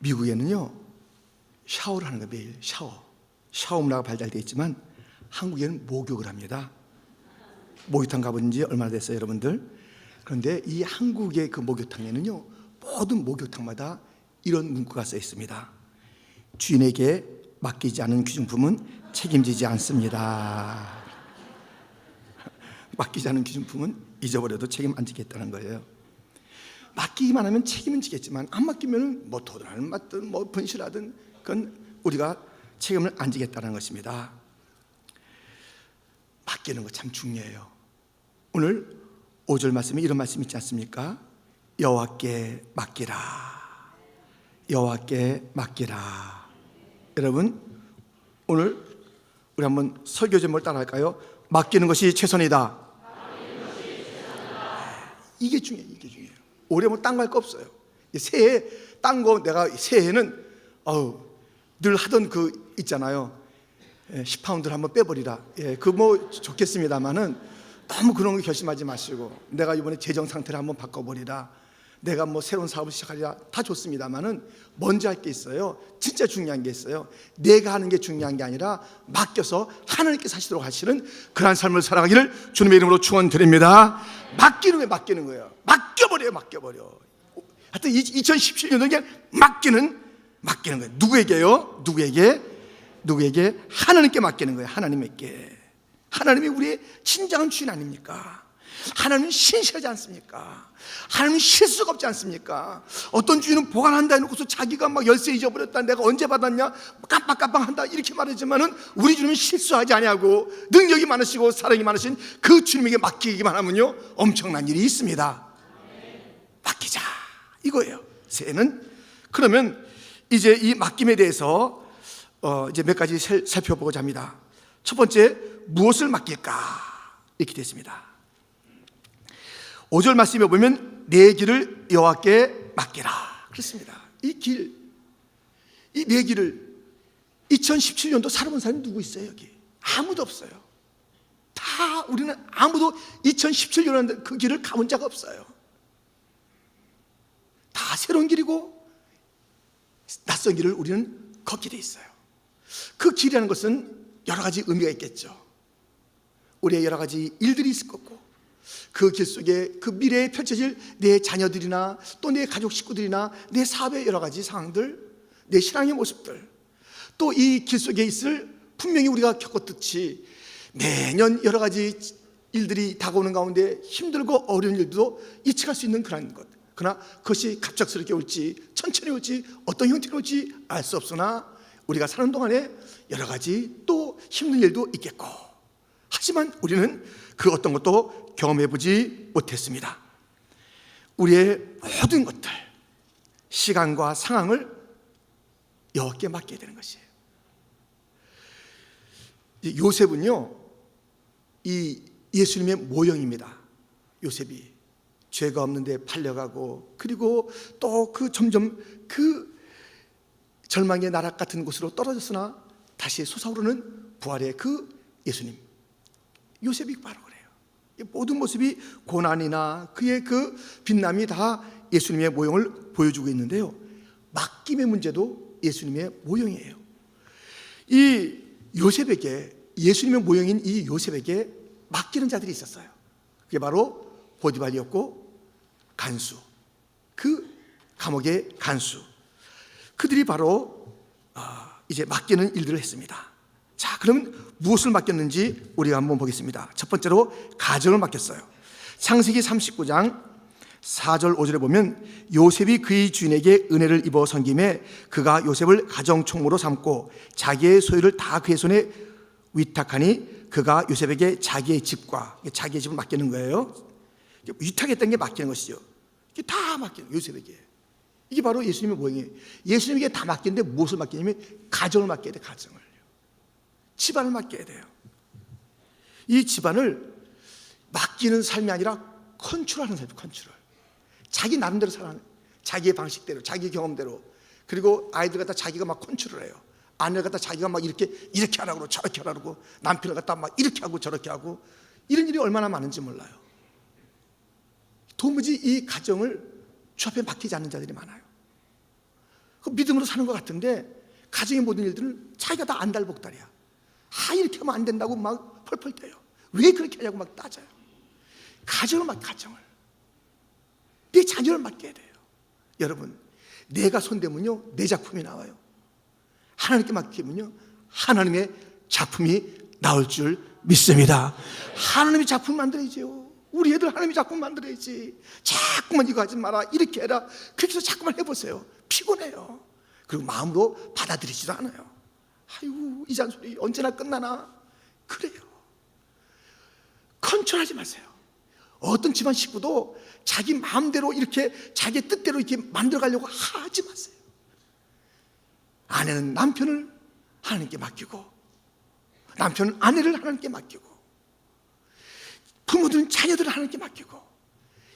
미국에는요 샤워를 하는 거예요. 매일 샤워 문화가 발달되어 있지만 한국에는 목욕을 합니다. 목욕탕 가본 지 얼마나 됐어요 여러분들? 그런데 이 한국의 그 목욕탕에는요 모든 목욕탕마다 이런 문구가 써 있습니다. 주인에게 맡기지 않은 귀중품은 책임지지 않습니다. 맡기지 않은 귀중품은 잊어버려도 책임 안 지겠다는 거예요. 맡기기만 하면 책임은 지겠지만 안 맡기면 뭐 도둑을 맞든 뭐 분실하든 그건 우리가 책임을 안 지겠다는 것입니다. 맡기는 거 참 중요해요. 오늘 5절 말씀에 이런 말씀 있지 않습니까? 여호와께 맡기라. 여호와께 맡기라. 여러분 오늘 우리 한번 설교 제목을 따라할까요? 맡기는 것이 최선이다. 이게 중요해요. 이게 중요해요. 올해 뭐 딴 거 할 거 없어요. 새해 딴 거 내가 새해에는 늘 하던 그 있잖아요. 10파운드를 한번 빼버리라. 그 뭐 좋겠습니다만은 너무 그런 거 결심하지 마시고 내가 이번에 재정 상태를 한번 바꿔버리라. 내가 뭐 새로운 사업을 시작하리라. 다 좋습니다만은 먼저 할 게 있어요. 진짜 중요한 게 있어요. 내가 하는 게 중요한 게 아니라 맡겨서 하나님께서 하시도록 하시는 그러한 삶을 살아가기를 주님의 이름으로 축원드립니다. 맡기는 거예요. 맡겨버려요. 하여튼 2017년도에 그냥 맡기는 거예요. 누구에게요? 누구에게? 하나님께 맡기는 거예요. 하나님께. 하나님이 우리의 진정한 주인 아닙니까? 하나님은 신실하지 않습니까? 하나님은 실수가 없지 않습니까? 어떤 주인은 보관한다 해놓고서 자기가 막 열쇠 잊어버렸다, 내가 언제 받았냐, 깜빡깜빡한다 이렇게 말하지만은 우리 주님은 실수하지 아니하고 능력이 많으시고 사랑이 많으신 그 주님에게 맡기기만 하면요 엄청난 일이 있습니다. 맡기자 이거예요. 새해는 그러면 이제 이 맡김에 대해서 이제 몇 가지 살펴보고자 합니다. 첫 번째, 무엇을 맡길까? 이렇게 됐습니다. 5절 말씀에 보면 내 길을 여호와께 맡기라 그렇습니다. 이 내 길을 2017년도 살아본 사람이 누구 있어요? 여기 아무도 없어요. 다 우리는 아무도 2017년 그 길을 가본 자가 없어요. 다 새로운 길이고 낯선 길을 우리는 걷게 돼 있어요. 그 길이라는 것은 여러 가지 의미가 있겠죠. 우리의 여러 가지 일들이 있을 거고 그 길 속에 그 미래에 펼쳐질 내 자녀들이나 또 내 가족 식구들이나 내 사업의 여러 가지 상황들, 내 신앙의 모습들, 또 이 길 속에 있을 분명히 우리가 겪었듯이 매년 여러 가지 일들이 다가오는 가운데 힘들고 어려운 일도 예측할 수 있는 그런 것. 그러나 그것이 갑작스럽게 올지 천천히 올지 어떤 형태로 올지 알 수 없으나 우리가 사는 동안에 여러 가지 또 힘든 일도 있겠고, 하지만 우리는 그 어떤 것도 경험해보지 못했습니다. 우리의 모든 것들, 시간과 상황을 여호와께 맡겨야 되는 것이에요. 요셉은요, 이 예수님의 모형입니다. 요셉이 죄가 없는데 팔려가고, 그리고 또 그 점점 그 절망의 나락 같은 곳으로 떨어졌으나 다시 솟아오르는 부활의 그 예수님, 요셉이 바로 그래요. 모든 모습이 고난이나 그의 그 빛남이 다 예수님의 모형을 보여주고 있는데요, 맡김의 문제도 예수님의 모형이에요. 이 요셉에게, 예수님의 모형인 이 요셉에게 맡기는 자들이 있었어요. 그게 바로 보디발이었고, 간수, 그 감옥의 간수, 그들이 바로 이제 맡기는 일들을 했습니다. 자, 그러면 무엇을 맡겼는지 우리가 한번 보겠습니다. 첫 번째로 가정을 맡겼어요. 창세기 39장 4절 5절에 보면 요셉이 그의 주인에게 은혜를 입어 섬김에 그가 요셉을 가정총무로 삼고 자기의 소유를 다 그의 손에 위탁하니 그가 요셉에게 자기의 집과, 자기의 집을 맡기는 거예요. 위탁했다는 게 맡기는 것이죠. 이게 다 맡기는, 요셉에게. 이게 바로 예수님의 모형이에요. 예수님에게 다 맡기는데 무엇을 맡기냐면 가정을 맡겨야 돼요. 가정을, 집안을 맡겨야 돼요. 이 집안을 맡기는 삶이 아니라 컨트롤하는 삶이에요. 컨트롤. 자기 나름대로 살아가는, 자기의 방식대로, 자기 경험대로. 그리고 아이들 갖다 자기가 막 컨트롤해요. 아내를 갖다 자기가 막 이렇게 하라고 저렇게 하라고, 남편을 갖다 막 이렇게 하고 저렇게 하고, 이런 일이 얼마나 많은지 몰라요. 도무지 이 가정을 주 앞에 맡기지 않는 자들이 많아요. 그 믿음으로 사는 것 같은데 가정의 모든 일들은 자기가 다 안달복달이야. 이렇게 하면 안 된다고 막 펄펄 뛰어요. 왜 그렇게 하냐고 막 따져요. 가정을 내 자녀를 맡겨야 돼요. 여러분, 내가 손대면요 내 작품이 나와요. 하나님께 맡기면요 하나님의 작품이 나올 줄 믿습니다. 하나님이 작품 만들어야죠. 우리 애들 하나님이 작품 만들어야지. 자꾸만 이거 하지 마라, 이렇게 해라, 그렇게 해서 자꾸만 해보세요. 피곤해요. 그리고 마음으로 받아들이지도 않아요. 아이고, 이 잔소리 언제나 끝나나. 그래요. 컨트롤하지 마세요. 어떤 집안 식구도 자기 마음대로 이렇게 자기 뜻대로 이렇게 만들어가려고 하지 마세요. 아내는 남편을 하나님께 맡기고, 남편은 아내를 하나님께 맡기고, 부모들은 자녀들을 하나님께 맡기고,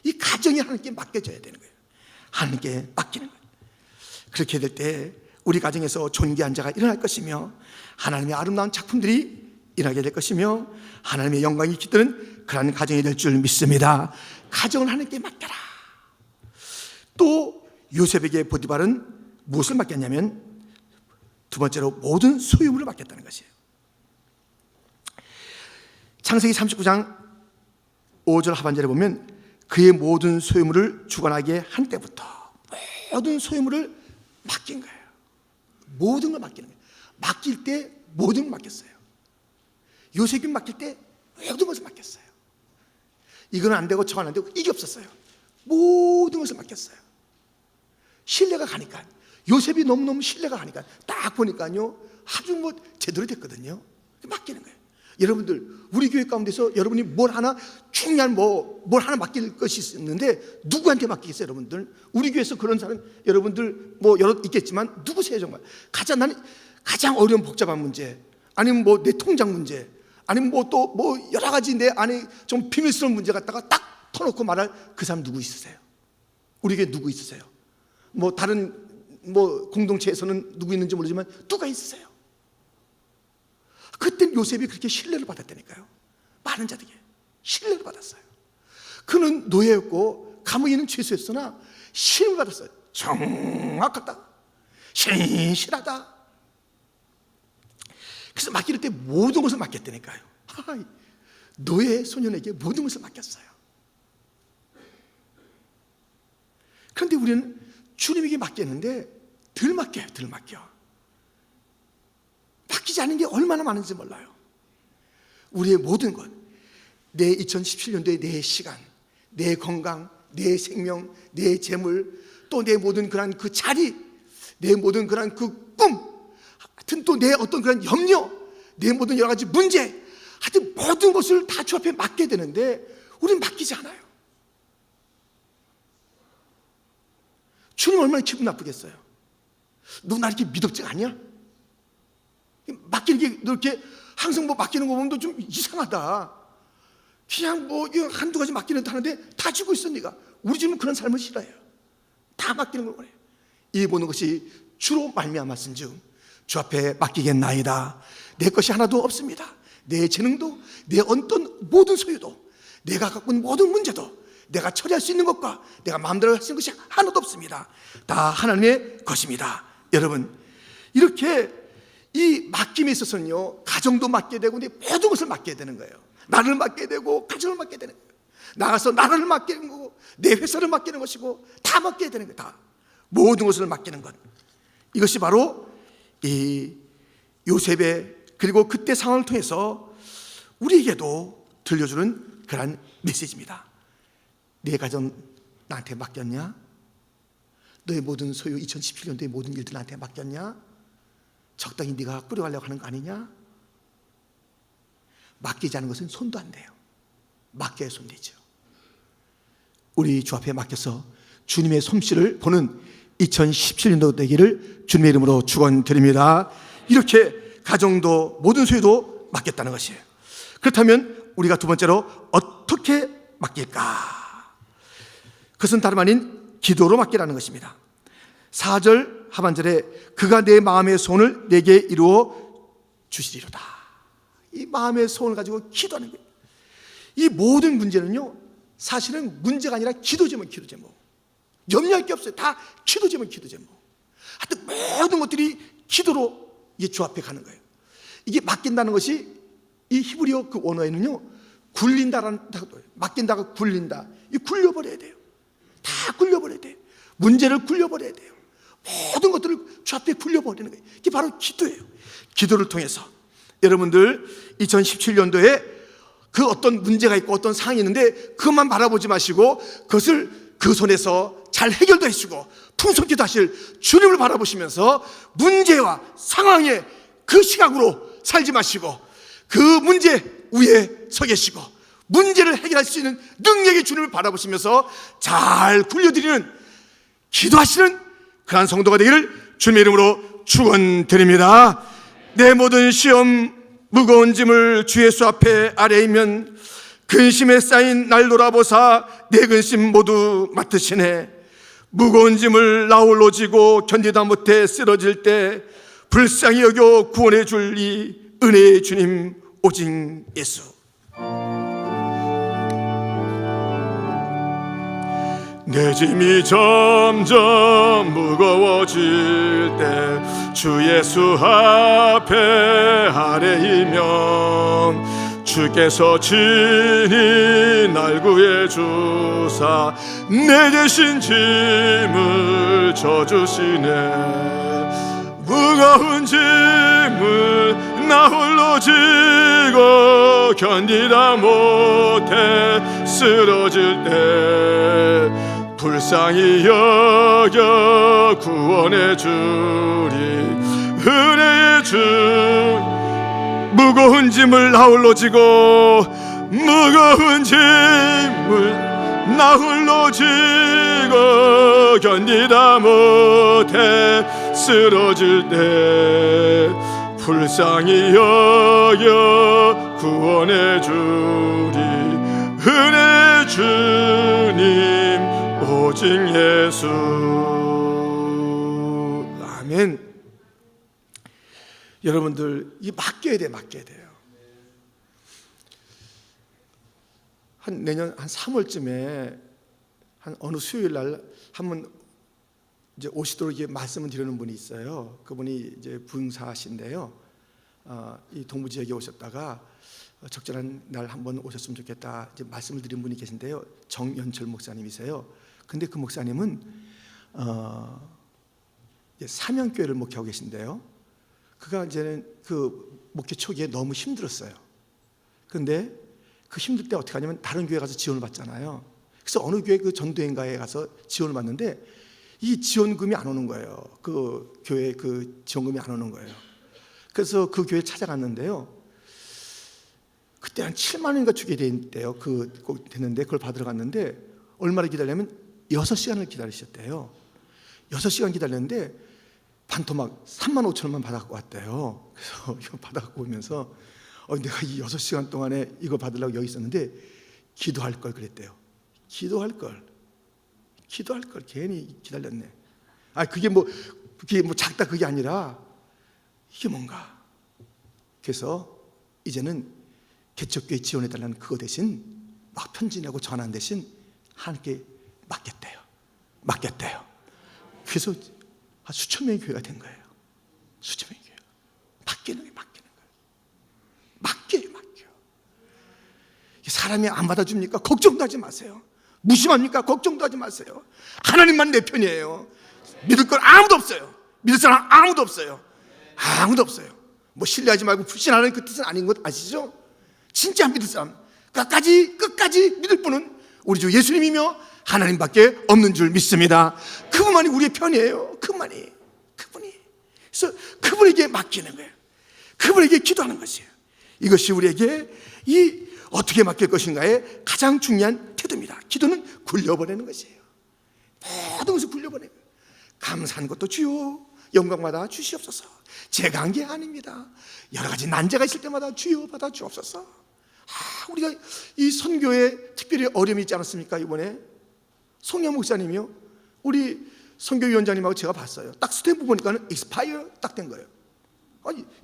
이 가정이 하나님께 맡겨져야 되는 거예요. 하나님께 맡기는 거예요. 그렇게 될 때 우리 가정에서 존귀한 자가 일어날 것이며, 하나님의 아름다운 작품들이 일어나게 될 것이며, 하나님의 영광이 깃드는 그런 가정이 될 줄 믿습니다. 가정을 하나님께 맡겨라. 또 요셉에게 보디발은 무엇을 맡겼냐면, 두 번째로 모든 소유물을 맡겼다는 것이에요. 창세기 39장 5절 하반절에 보면 그의 모든 소유물을 주관하게 한 때부터 모든 소유물을 맡긴 거예요. 모든 걸 맡기는 거예요. 맡길 때 모든 걸 맡겼어요. 요셉이 맡길 때 모든 것을 맡겼어요. 이건 안 되고 저건 안 되고 이게 없었어요. 모든 것을 맡겼어요. 신뢰가 가니까, 요셉이 너무너무 신뢰가 가니까 딱 보니까요 아주 제대로 됐거든요. 맡기는 거예요. 여러분들, 우리 교회 가운데서 여러분이 뭘 하나 중요한 뭘 하나 맡길 것이 있는데 누구한테 맡기겠어요? 여러분들, 우리 교회에서 그런 사람 여러분들 여러 있겠지만 누구세요? 정말 나는 가장 어려운 복잡한 문제, 아니면 내 통장 문제, 아니면 또 여러 가지 내 안에 좀 비밀스러운 문제 갖다가 딱 터놓고 말할 그 사람 누구 있으세요? 우리 교회 누구 있으세요? 다른 공동체에서는 누구 있는지 모르지만 누가 있으세요? 그때 요셉이 그렇게 신뢰를 받았다니까요. 많은 자들에게 신뢰를 받았어요. 그는 노예였고 감옥에 있는 죄수였으나 신뢰를 받았어요. 정확하다, 신실하다. 그래서 맡길 때 모든 것을 맡겼다니까요. 노예 소년에게 모든 것을 맡겼어요. 그런데 우리는 주님에게 맡겼는데 덜 맡겨요. 덜 맡겨. 맡기지 않은 게 얼마나 많은지 몰라요. 우리의 모든 것, 내 2017년도의 내 시간, 내 건강, 내 생명, 내 재물, 또 내 모든 그런 그 자리, 내 모든 그런 그 꿈, 하여튼 또 내 어떤 그런 염려, 내 모든 여러 가지 문제, 하여튼 모든 것을 다 주 앞에 맡게 되는데 우리는 맡기지 않아요. 주님 얼마나 기분 나쁘겠어요? 너 나 이렇게 미덥지가 않냐? 맡기는 게 너 이렇게 항상 맡기는 거 보면 좀 이상하다. 그냥 한두 가지 맡기는 하는데 다 주고 있어. 네가. 우리 주님은 그런 삶을 싫어해요. 다 맡기는 걸 원해요. 이 보는 것이 주로 말미암았은즉 주 앞에 맡기겠나이다. 내 것이 하나도 없습니다. 내 재능도, 내 어떤 모든 소유도, 내가 갖고 있는 모든 문제도, 내가 처리할 수 있는 것과 내가 마음대로 할 수 있는 것이 하나도 없습니다. 다 하나님의 것입니다. 여러분, 이렇게 이 맡김에 있어서는요, 가정도 맡게 되고 내 모든 것을 맡게 되는 거예요. 나를 맡게 되고 가정을 맡게 되는 거예요. 나가서 나라를 맡기는 거고 내 회사를 맡기는 것이고 다 맡게 되는 거예요. 다 모든 것을 맡기는 것, 이것이 바로 이 요셉의, 그리고 그때 상황을 통해서 우리에게도 들려주는 그런 메시지입니다. 내 가정 나한테 맡겼냐? 너의 모든 소유, 2017년도의 모든 일들 나한테 맡겼냐? 적당히 네가 꾸려가려고 하는 거 아니냐? 맡기지 않은 것은 손도 안 돼요. 맡겨야 손대죠. 우리 주 앞에 맡겨서 주님의 솜씨를 보는 2017년도 되기를 주님의 이름으로 축원드립니다. 이렇게 가정도 모든 소유도 맡겼다는 것이에요. 그렇다면 우리가 두 번째로 어떻게 맡길까? 그것은 다름 아닌 기도로 맡기라는 것입니다. 4절 하반절에 그가 내 마음의 소원을 내게 이루어 주시리로다. 이 마음의 소원을 가지고 기도하는 거예요. 이 모든 문제는요, 사실은 문제가 아니라 기도 제목. 염려할 게 없어요. 다 기도 제목. 하여튼 모든 것들이 기도로 이게 주 앞에 가는 거예요. 이게 맡긴다는 것이 이 히브리어 그 원어에는요, 굴린다라는 단어예요. 맡긴다가 굴린다. 이 굴려버려야 돼요. 다 굴려버려야 돼요. 문제를 굴려버려야 돼요. 모든 것들을 주 앞에 굴려버리는 거예요. 이게 바로 기도예요. 기도를 통해서 여러분들 2017년도에 그 어떤 문제가 있고 어떤 상황이 있는데 그것만 바라보지 마시고 그것을 그 손에서 잘 해결도 해주고 풍성기도 하실 주님을 바라보시면서 문제와 상황에 그 시각으로 살지 마시고 그 문제 위에 서 계시고 문제를 해결할 수 있는 능력의 주님을 바라보시면서 잘 굴려드리는 기도하시는 그러한 성도가 되기를 주님의 이름으로 축원드립니다. 내 모든 시험 무거운 짐을 주 예수 앞에 아래이면 근심에 쌓인 날 돌아보사 내 근심 모두 맡으시네. 무거운 짐을 나 홀로 지고 견디다 못해 쓰러질 때 불쌍히 여겨 구원해 줄 이 은혜의 주님 오직 예수. 내 짐이 점점 무거워질 때 주 예수 앞에 아래이면 주께서 친히 날 구해 주사 내 대신 짐을 져주시네. 무거운 짐을 나 홀로 지고 견디다 못해 쓰러질 때 불쌍히 여겨 구원해 주리 은혜의 주. 무거운 짐을 나 홀로 지고 무거운 짐을 나 홀로 지고 견디다 못해 쓰러질 때 불쌍히 여겨 구원해 주리 은혜의 주님 오직 예수. 아멘. 여러분들 이 맡겨야 돼요. 한 내년 한 3월쯤에 한 어느 수요일 날 한번 이제 오시도록 이게 말씀을 드리는 분이 있어요. 그분이 이제 부흥사신데요. 이 동부 지역에 오셨다가 적절한 날 한번 오셨으면 좋겠다 이제 말씀을 드린 분이 계신데요. 정연철 목사님이세요. 근데 그 목사님은 사명교회를 목회하고 계신데요. 그가 이제는 그 목회 초기에 너무 힘들었어요. 그런데 그 힘들 때 어떻게 하냐면 다른 교회 가서 지원을 받잖아요. 그래서 어느 교회 그 전도회인가에 가서 지원을 받는데 이 지원금이 안 오는 거예요. 그 교회 그 지원금이 안 오는 거예요. 그래서 그 교회 찾아갔는데요. 그때 한 7만 원인가 주게 됐대요. 꼭 됐는데 그걸 받으러 갔는데 얼마를 기다리냐면 6시간을 기다리셨대요. 6시간 기다렸는데 반토막 3만 5천 원만 받아갖고 왔대요. 그래서 이거 받아갖고 오면서 내가 이 6시간 동안에 이거 받으려고 여기 있었는데 기도할 걸 그랬대요. 기도할 걸 괜히 기다렸네. 그게 뭐 작다 그게 아니라 이게 뭔가. 그래서 이제는 개척교회 지원해달라는 그거 대신 막 편지 내고 전한 대신 하나님께 맡겼대요. 그래서 수천 명의 교회가 된 거예요. 수천 명의 교회. 맡기는 거예요. 맡겨요. 사람이 안 받아줍니까? 걱정도 하지 마세요. 무심합니까? 걱정도 하지 마세요. 하나님만 내 편이에요. 믿을 건 아무도 없어요. 믿을 사람 아무도 없어요. 뭐 신뢰하지 말고 불신하는 그 뜻은 아닌 것 아시죠? 진짜 믿을 사람 끝까지 믿을 분은 우리 주 예수님이며 하나님밖에 없는 줄 믿습니다. 그분만이 우리의 편이에요. 그분이. 그래서 그분에게 맡기는 거예요. 그분에게 기도하는 것이에요. 이것이 우리에게 이 어떻게 맡길 것인가의 가장 중요한 태도입니다. 기도는 굴려보내는 것이에요. 모든 것을 굴려보내는 거예요. 감사한 것도 주요 영광받아 주시옵소서. 제가 한 게 아닙니다. 여러 가지 난제가 있을 때마다 주여 받아 주옵소서. 우리가 이 선교에 특별히 어려움이 있지 않았습니까? 이번에 송영 목사님이요, 우리 선교위원장님하고 제가 봤어요. 딱 스탬프 보니까는 익스파이어 딱 된 거예요.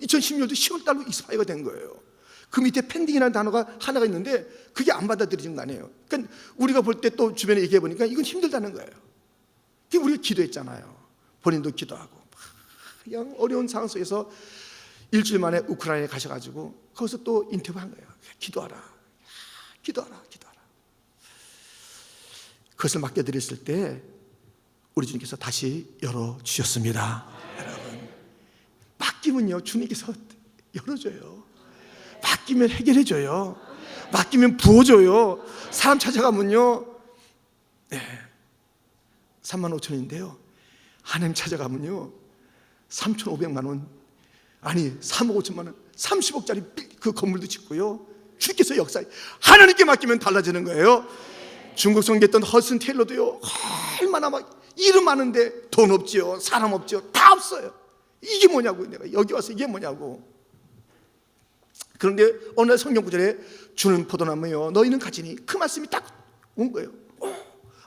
2016년도 10월 달로 익스파이어가 된 거예요. 그 밑에 펜딩이라는 단어가 하나가 있는데 그게 안 받아들여진 거 아니에요. 그러니까 우리가 볼 때 또 주변에 얘기해 보니까 이건 힘들다는 거예요. 그게 우리가 기도했잖아요. 본인도 기도하고 그냥 어려운 상황 속에서 일주일 만에 우크라이나에 가셔가지고 거기서 또 인터뷰한 거예요. 기도하라, 기도하라, 기도하라. 그것을 맡겨드렸을 때 우리 주님께서 다시 열어주셨습니다. 여러분, 맡기면요 주님께서 열어줘요. 맡기면 해결해줘요. 맡기면 부어줘요. 사람 찾아가면요 35,000원인데요 하나님 찾아가면요 3,500만 원, 아니 3억 5천만 원, 30억짜리 그 건물도 짓고요. 주께서 역사에 하나님께 맡기면 달라지는 거예요. 중국 성계했던 허슨 테일러도요 얼마나 막 일은 많은데 돈 없지요, 사람 없지요, 다 없어요. 이게 뭐냐고, 내가 여기 와서 이게 뭐냐고. 그런데 어느 날 성경 구절에 주는 포도나무요 너희는 가지니, 그 말씀이 딱 온 거예요.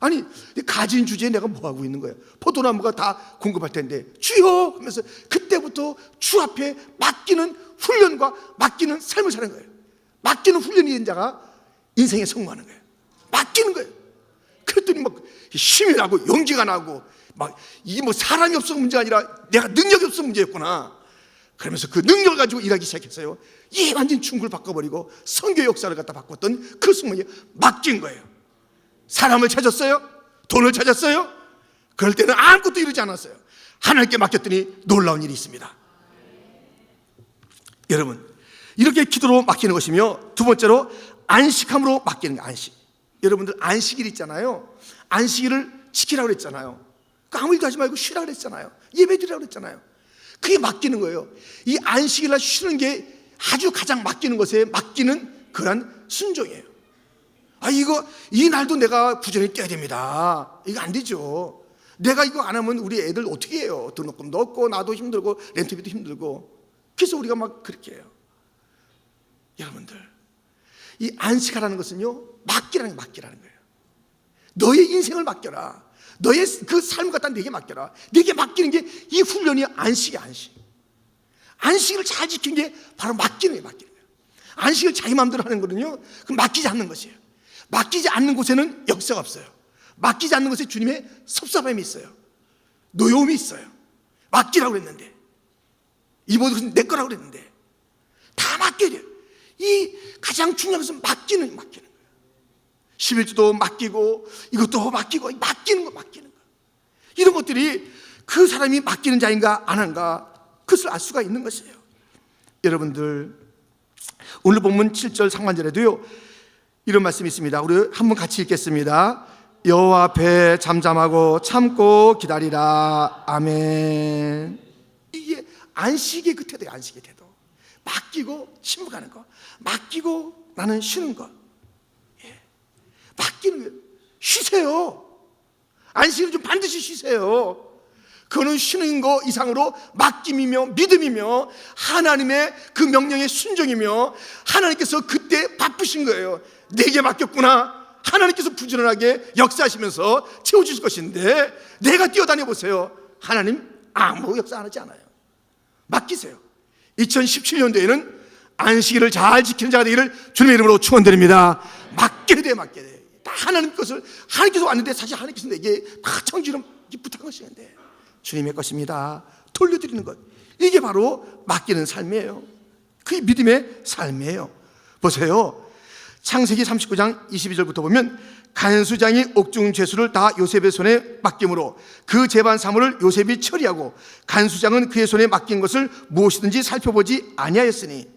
아니 가진 주제에 내가 뭐 하고 있는 거야? 포도나무가 다 공급할 텐데 주여 하면서 그때부터 주 앞에 맡기는 훈련과 맡기는 삶을 사는 거예요. 맡기는 훈련이 된 자가 인생에 성공하는 거예요. 맡기는 거예요. 그랬더니 막 힘이 나고 용기가 나고 막 이게 뭐 사람이 없어서 문제가 아니라 내가 능력이 없어서 문제였구나. 그러면서 그 능력을 가지고 일하기 시작했어요. 이 완전 충구를 바꿔버리고 선교 역사를 갖다 바꿨던 그 순간이 맡긴 거예요. 사람을 찾았어요? 돈을 찾았어요? 그럴 때는 아무것도 이루지 않았어요. 하나님께 맡겼더니 놀라운 일이 있습니다. 여러분, 이렇게 기도로 맡기는 것이며, 두 번째로 안식함으로 맡기는 거예요. 안식. 여러분들 안식일 있잖아요. 안식일을 지키라고 그랬잖아요. 그러니까 아무 일도 하지 말고 쉬라고 그랬잖아요. 예배드리라고 그랬잖아요. 그게 맡기는 거예요. 이 안식일날 쉬는 게 아주 가장 맡기는 것에 맡기는 그런 순종이에요. 이 날도 내가 부지런히 떼야 됩니다. 이거 안 되죠. 내가 이거 안 하면 우리 애들 어떻게 해요? 등록금도 없고 나도 힘들고 렌트비도 힘들고. 그래서 우리가 막 그렇게 해요. 여러분들, 이 안식하라는 것은요 맡기라는 거예요. 너의 인생을 맡겨라. 너의 그 삶을 갖다 내게 맡겨라. 내게 맡기는 게 이 훈련이 안식이야. 안식을 잘 지키는 게 바로 맡기는 거예요. 안식을 자기 마음대로 하는 거는요 그럼 맡기지 않는 것이에요. 맡기지 않는 곳에는 역사가 없어요. 맡기지 않는 곳에 주님의 섭섭함이 있어요. 노여움이 있어요. 맡기라고 그랬는데, 이 모든 것은 내 거라고 그랬는데 다 맡겨야 돼요. 이 가장 중요한 것은 맡기는 거예요. 11주도 맡기고 이것도 맡기고 맡기는 거. 이런 것들이 그 사람이 맡기는 자인가 안 한가, 그것을 알 수가 있는 것이에요. 여러분들, 오늘 본문 7절 상반절에도요 이런 말씀이 있습니다. 우리 한번 같이 읽겠습니다. 여호와 앞에 잠잠하고 참고 기다리라. 아멘. 이게 안식의 그 태도예요. 안식의 태도. 맡기고 침묵하는 거, 맡기고 나는 쉬는 거. 맡기는 거예요. 쉬세요. 안식을 좀 반드시 쉬세요. 그거는 쉬는 거 이상으로 맡김이며 믿음이며 하나님의 그 명령에 순종이며, 하나님께서 그때 바쁘신 거예요. 내게 맡겼구나. 하나님께서 부지런하게 역사하시면서 채워주실 것인데 내가 뛰어다녀 보세요. 하나님 아무 역사 안 하지 않아요. 맡기세요. 2017년도에는 안식일을 잘 지키는 자가 되기를 주님의 이름으로 축원드립니다. 맡겨야 돼. 다 하나님 것을, 하나님께서 왔는데 사실 하나님께서 내게 다 청지로 부탁한 것이는데 주님의 것입니다. 돌려드리는 것, 이게 바로 맡기는 삶이에요. 그게 믿음의 삶이에요. 보세요. 창세기 39장 22절부터 보면 간수장이 옥중 죄수를 다 요셉의 손에 맡김으로 그 재반 사물을 요셉이 처리하고 간수장은 그의 손에 맡긴 것을 무엇이든지 살펴보지 아니하였으니.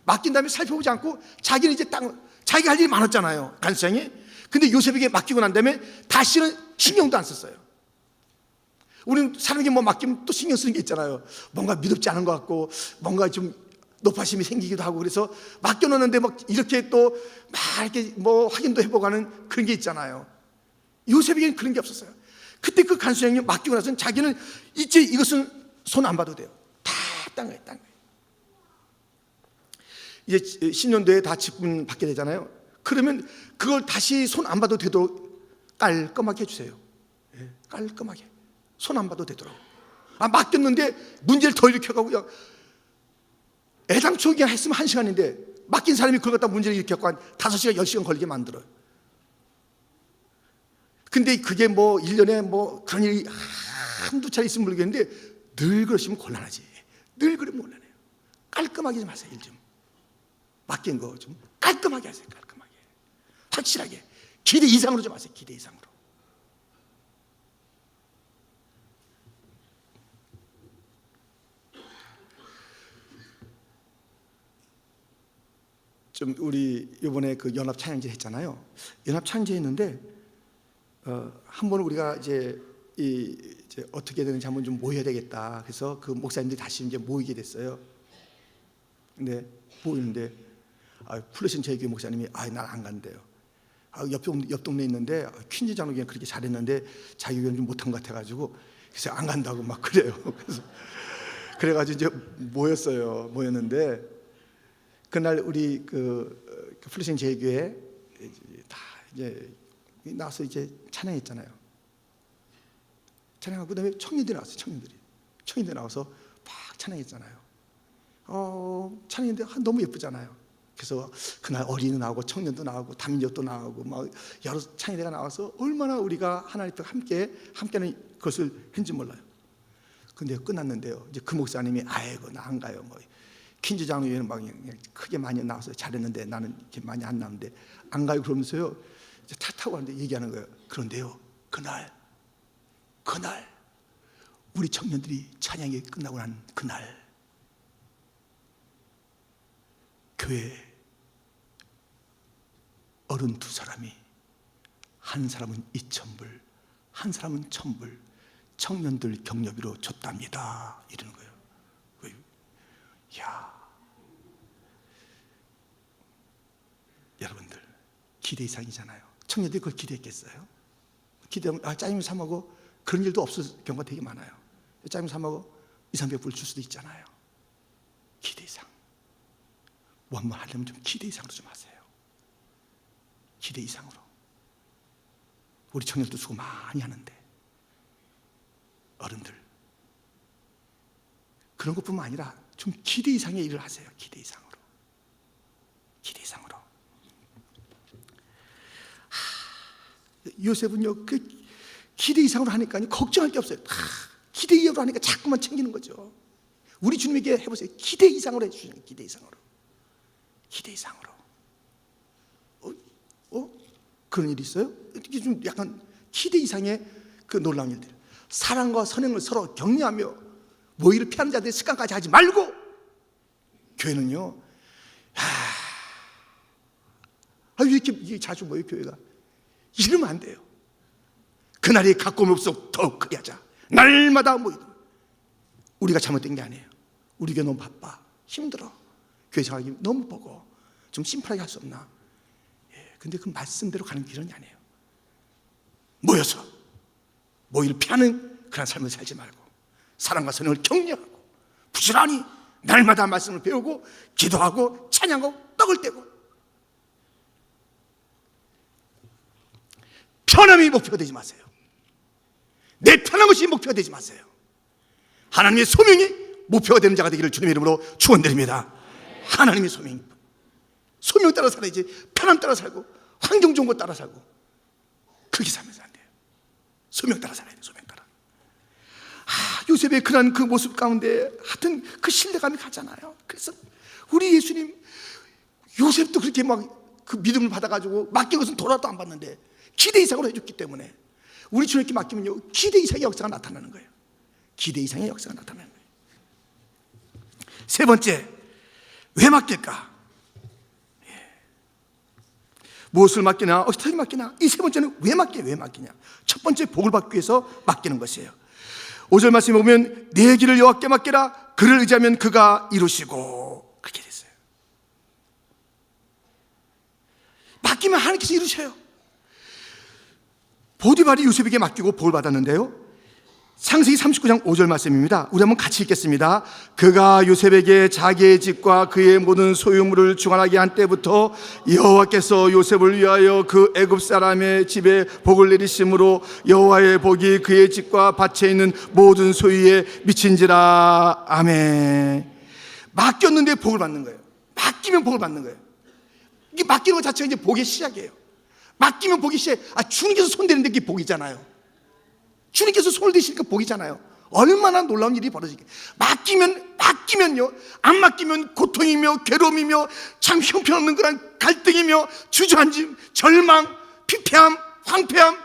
맡긴 다음에 살펴보지 않고 자기는 이제 자기가 할 일이 많았잖아요, 간수장이. 근데 요셉에게 맡기고 난 다음에 다시는 신경도 안 썼어요. 우리는 사람에게 뭐 맡기면 또 신경 쓰는 게 있잖아요. 뭔가 믿음지 않은 것 같고 뭔가 좀 높아심이 생기기도 하고, 그래서 맡겨놓는데 막 이렇게 또 막 이렇게 뭐 확인도 해보고 하는 그런 게 있잖아요. 요셉에게는 그런 게 없었어요. 그때 그 간수장님 맡기고 나서는 자기는 이제 이것은 손 안 봐도 돼요. 다 딴 거예요. 이제 신년도에 다 직분 받게 되잖아요. 그러면 그걸 다시 손 안 봐도 되도록 깔끔하게 해주세요. 깔끔하게 손 안 봐도 되도록. 맡겼는데 문제를 더 일으켜가고, 애당초 그냥 했으면 1시간인데 맡긴 사람이 그걸 갖다 문제를 일으켜갖고 한 5시간 10시간 걸리게 만들어요. 근데 그게 뭐 1년에 뭐 그런 일이 한두 차례 있으면 모르겠는데 늘 그러시면 곤란하지. 늘 그러면 곤란해요. 깔끔하게 좀 하세요. 일 좀 맡긴 거 좀 깔끔하게 하세요. 깔끔하게, 확실하게, 기대 이상으로 좀 하세요. 기대 이상으로. 좀 우리 이번에 그 연합 찬양제 했잖아요. 연합 찬양제 했는데 한 번 우리가 이제 어떻게 되는지 한번 좀 모여야 되겠다. 그래서 그 목사님들이 다시 이제 모이게 됐어요. 근데 모이는데 플러신 제교회 목사님이 난 안 간대요. 옆 동네에 있는데 퀸즈 장로교회 그렇게 잘했는데 자기 교회는 좀 못한 것 같아가지고 그래서 안 간다고 막 그래요. 그래가지고 이제 모였는데 그날 우리 그 플러신 제교회 다 이제 나와서 이제 찬양했잖아요. 찬양하고 그다음에 청년들이 나왔어요. 청년들이 나와서 막 찬양했잖아요. 찬양인데 너무 예쁘잖아요. 그래서 그날 어린이도 나오고 청년도 나오고 다민족도 나오고 막 여러 찬양대가 나와서 얼마나 우리가 하나님 앞에 함께하는 것을 했는지 몰라요. 근데 끝났는데요. 이제 그 목사님이 아이고 나 안 가요. 뭐 퀸즈 장로교회는 막 크게 많이 나와서 잘했는데 나는 이렇게 많이 안 나오는데 안 가요. 그러면서요. 이제 차 타고 가는데 얘기하는 거예요. 그런데요. 그날 우리 청년들이 찬양이 끝나고 난 그날 교회 어른 두 사람이 한 사람은 2,000불, 한 사람은 1,000불 청년들 격려비로 줬답니다. 이러는 거예요. 야, 여러분들 기대 이상이잖아요. 청년들이 그걸 기대했겠어요? 기대하면 짜장면 사 먹어 그런 일도 없을 경우가 되게 많아요. 짜장면 사 먹어 200-300불 줄 수도 있잖아요. 기대 이상. 뭐 한번 하려면 좀 기대 이상으로 좀 하세요. 기대 이상으로. 우리 청년도 수고 많이 하는데 어른들 그런 것뿐만 아니라 좀 기대 이상의 일을 하세요. 기대 이상으로. 요셉은요 그 기대 이상으로 하니까 걱정할 게 없어요. 기대 이하로 하니까 자꾸만 챙기는 거죠. 우리 주님에게 해보세요. 기대 이상으로 해주시는 거예요. 기대 이상으로. 그런 일이 있어요? 이게 좀 약간 기대 이상의 그 놀라운 일들. 사랑과 선행을 서로 격려하며 모의를 피하는 자들의 습관까지 하지 말고 교회는요. 왜 이렇게 자주 모여 교회가? 이러면 안 돼요. 그날이 가까움 없어 더욱 크게 하자. 날마다 모이도록. 우리가 잘못된 게 아니에요. 우리 교회 너무 바빠 힘들어 교회 생활이 너무 보고 좀 심플하게 할 수 없나? 근데 그 말씀대로 가는 길은 아니에요. 모여서 모이를 피하는 그런 삶을 살지 말고 사랑과 선행을 격려하고 부지런히 날마다 말씀을 배우고 기도하고 찬양하고 떡을 떼고 편함이 목표가 되지 마세요. 내 편한 것이 목표가 되지 마세요. 하나님의 소명이 목표가 되는 자가 되기를 주님의 이름으로 축원드립니다. 하나님의 소명 따라 살아야지. 편함 따라 살고 환경 좋은 거 따라 살고 그렇게 살면서 안 돼요. 소명 따라 살아야 돼요. 소명 따라. 요셉의 그런 그 모습 가운데 하여튼 그 신뢰감이 가잖아요. 그래서 우리 예수님 요셉도 그렇게 막 그 믿음을 받아가지고 맡긴 것은 돌아도 안 받는데 기대 이상으로 해줬기 때문에 우리 주님께 맡기면요 기대 이상의 역사가 나타나는 거예요. 기대 이상의 역사가 나타나는 거예요. 세 번째, 왜 맡길까? 무엇을 맡기나 어떻게 맡기나. 이 세 번째는 왜 맡기냐. 첫 번째, 복을 받기 위해서 맡기는 것이에요. 5절 말씀에 보면 내 길을 여호와께 맡기라. 그를 의지하면 그가 이루시고. 그렇게 됐어요. 맡기면 하나님께서 이루셔요. 보디발이 요셉에게 맡기고 복을 받았는데요, 창세기 39장 5절 말씀입니다. 우리 한번 같이 읽겠습니다. 그가 요셉에게 자기의 집과 그의 모든 소유물을 주관하게 한 때부터 여호와께서 요셉을 위하여 그 애굽 사람의 집에 복을 내리심으로 여호와의 복이 그의 집과 밭에 있는 모든 소유에 미친지라. 아멘. 맡겼는데 복을 받는 거예요. 맡기면 복을 받는 거예요. 이게 맡기는 것 자체가 이제 복의 시작이에요. 맡기면 복이 시작. 주님께서 손 대는데 그게 복이잖아요. 주님께서 손을 대시니까 복이잖아요. 얼마나 놀라운 일이 벌어지게. 맡기면요, 안 맡기면 고통이며 괴로움이며 참 형편없는 그런 갈등이며 주저앉음, 절망, 피폐함, 황폐함,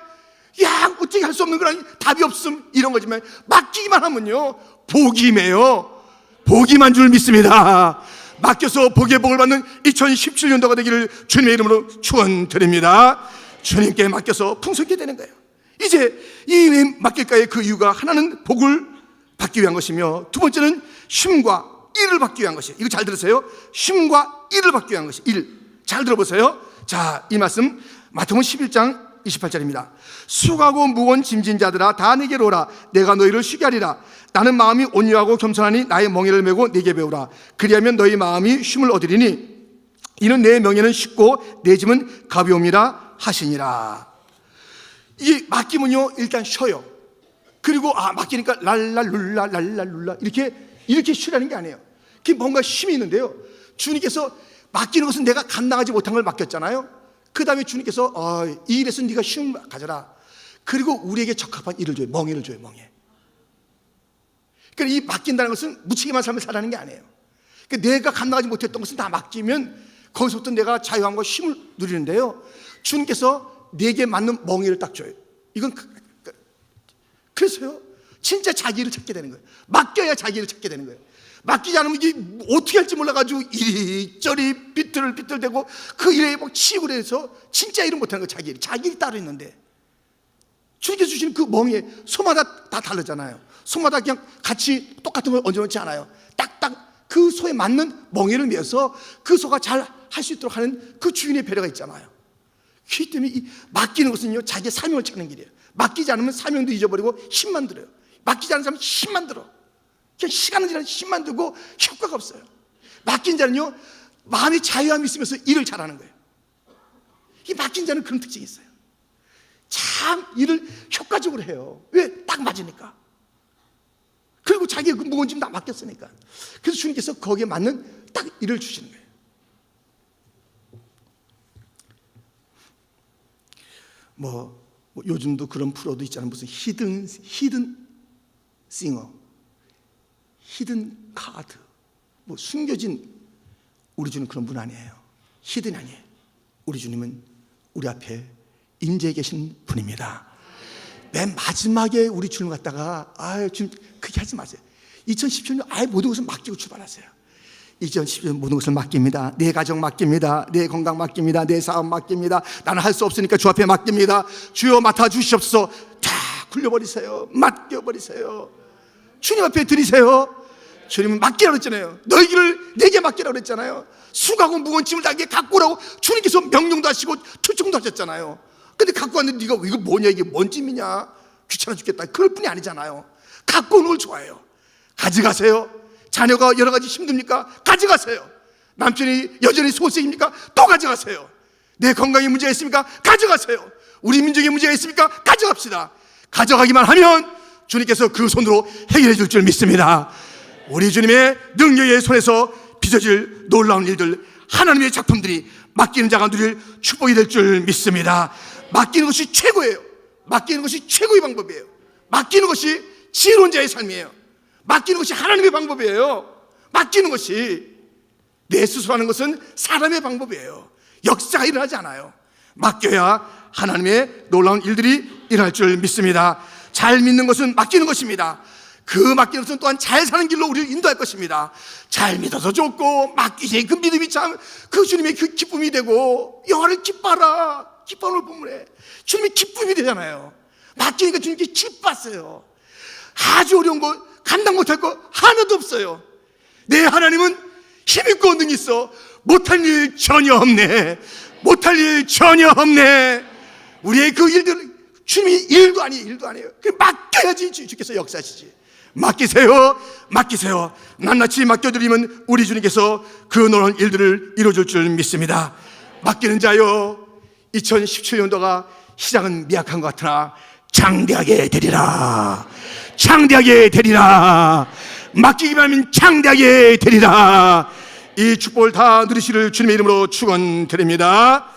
야, 어떻게 할 수 없는 그런 답이 없음, 이런 거지만 맡기기만 하면요 복이매요. 복이만 줄 믿습니다. 맡겨서 복의 복을 받는 2017년도가 되기를 주님의 이름으로 축원드립니다. 주님께 맡겨서 풍성하게 되는 거예요. 이제 이 맡길까의 그 이유가, 하나는 복을 받기 위한 것이며, 두 번째는 쉼과 일을 받기 위한 것이에요. 이거 잘 들으세요. 쉼과 일을 받기 위한 것이 일. 잘 들어보세요. 자, 이 말씀 마태복음 11장 28절입니다. 수고하고 무거운 짐진 자들아 다 내게로 오라. 내가 너희를 쉬게 하리라. 나는 마음이 온유하고 겸손하니 나의 멍에를 메고 내게 배우라. 그리하면 너희 마음이 쉼을 얻으리니 이는 내 명예는 쉽고 내 짐은 가벼움이라 하시니라. 이 맡기면요 일단 쉬어요. 그리고 맡기니까 랄랄룰라 랄랄룰라 이렇게 쉬라는 게 아니에요. 그게 뭔가 쉼이 있는데요, 주님께서 맡기는 것은 내가 감당하지 못한 걸 맡겼잖아요. 그 다음에 주님께서 이 일에서 네가 쉼을 가져라. 그리고 우리에게 적합한 일을 줘요. 멍에를 줘요. 멍에. 그러니까 이 맡긴다는 것은 무책임한 삶을 살라는 게 아니에요. 그러니까 내가 감당하지 못했던 것은 다 맡기면 거기서부터 내가 자유함과 쉼을 누리는데요, 주님께서 내게 맞는 멍에를 딱 줘요. 이건 그래서요 진짜 자기 일을 찾게 되는 거예요. 맡겨야 자기 일을 찾게 되는 거예요. 맡기지 않으면 이게 어떻게 할지 몰라가지고 이리저리 비틀대고 그 일에 막 치고 그래서 진짜 일을 못하는 거예요. 자기 일이 따로 있는데, 주님께서 주시는 그 멍에 소마다 다 다르잖아요. 소마다 그냥 같이 똑같은 걸 얹어놓지 않아요. 딱딱 그 소에 맞는 멍에를 매어서 그 소가 잘 할 수 있도록 하는 그 주인의 배려가 있잖아요. 그렇기 때문에 이 맡기는 것은요 자기의 사명을 찾는 길이에요. 맡기지 않으면 사명도 잊어버리고 힘만 들어요. 맡기지 않는 사람은 힘만 들어. 그냥 시간은 지나면 힘만 들고 효과가 없어요. 맡긴 자는요 마음의 자유함이 있으면서 일을 잘하는 거예요. 이 맡긴 자는 그런 특징이 있어요. 참 일을 효과적으로 해요. 왜? 딱 맞으니까. 그리고 자기의 그 무거운 짐 다 맡겼으니까. 그래서 주님께서 거기에 맞는 딱 일을 주시는 거예요. 뭐 요즘도 그런 프로도 있잖아요. 무슨 히든 싱어, 히든 카드, 뭐 숨겨진. 우리 주님 그런 분 아니에요. 히든 아니에요. 우리 주님은 우리 앞에 임재해 계신 분입니다. 맨 마지막에 우리 주님 갖다가 지금 그렇게 하지 마세요. 2017년 아예 모든 것을 맡기고 출발하세요. 2017년 모든 것을 맡깁니다. 내 가정 맡깁니다. 내 건강 맡깁니다. 내 사업 맡깁니다. 나는 할 수 없으니까 주 앞에 맡깁니다. 주여 맡아주시옵소서. 다 굴려버리세요. 맡겨버리세요. 주님 앞에 드리세요. 주님은 맡기라고 했잖아요. 너희를 내게 맡기라고 했잖아요. 수고하고 무거운 짐을 나에게 갖고 오라고 주님께서 명령도 하시고 초청도 하셨잖아요. 근데 갖고 왔는데 네가 이거 뭐냐, 이게 뭔 짐이냐, 귀찮아 죽겠다, 그럴 뿐이 아니잖아요. 갖고 오는 걸 좋아해요. 가져가세요. 자녀가 여러 가지 힘듭니까? 가져가세요. 남편이 여전히 소생입니까? 또 가져가세요. 내 건강에 문제가 있습니까? 가져가세요. 우리 민족에 문제가 있습니까? 가져갑시다. 가져가기만 하면 주님께서 그 손으로 해결해 줄 줄 믿습니다. 우리 주님의 능력의 손에서 빚어질 놀라운 일들, 하나님의 작품들이 맡기는 자가 누릴 축복이 될 줄 믿습니다. 맡기는 것이 최고예요. 맡기는 것이 최고의 방법이에요. 맡기는 것이 지혜로운 자의 삶이에요. 맡기는 것이 하나님의 방법이에요. 맡기는 것이, 내 스스로 하는 것은 사람의 방법이에요. 역사가 일어나지 않아요. 맡겨야 하나님의 놀라운 일들이 일어날 줄 믿습니다. 잘 믿는 것은 맡기는 것입니다. 그 맡기는 것은 또한 잘 사는 길로 우리를 인도할 것입니다. 잘 믿어서 좋고 맡기지, 그 믿음이 참 그 주님의 그 기쁨이 되고, 여호와를 기뻐하라, 기뻐하는 본문에 주님의 기쁨이 되잖아요. 맡기니까 주님께 기뻐하세요. 아주 어려운 거, 감당 못할 거 하나도 없어요. 내 하나님은 힘있고 능이 있어. 못할 일 전혀 없네. 못할 일 전혀 없네. 우리의 그 일들, 주님이 일도 아니에요. 맡겨야지 주께서 역사하시지. 맡기세요. 맡기세요. 낱낱이 맡겨드리면 우리 주님께서 그 놀라운 일들을 이루어줄 줄 믿습니다. 맡기는 자요, 2017년도가 시작은 미약한 것 같으나 장대하게 되리라. 장대하게 되리라. 맡기기만 하면 장대하게 되리라. 이 축복을 다 누리시를 주님의 이름으로 축원드립니다.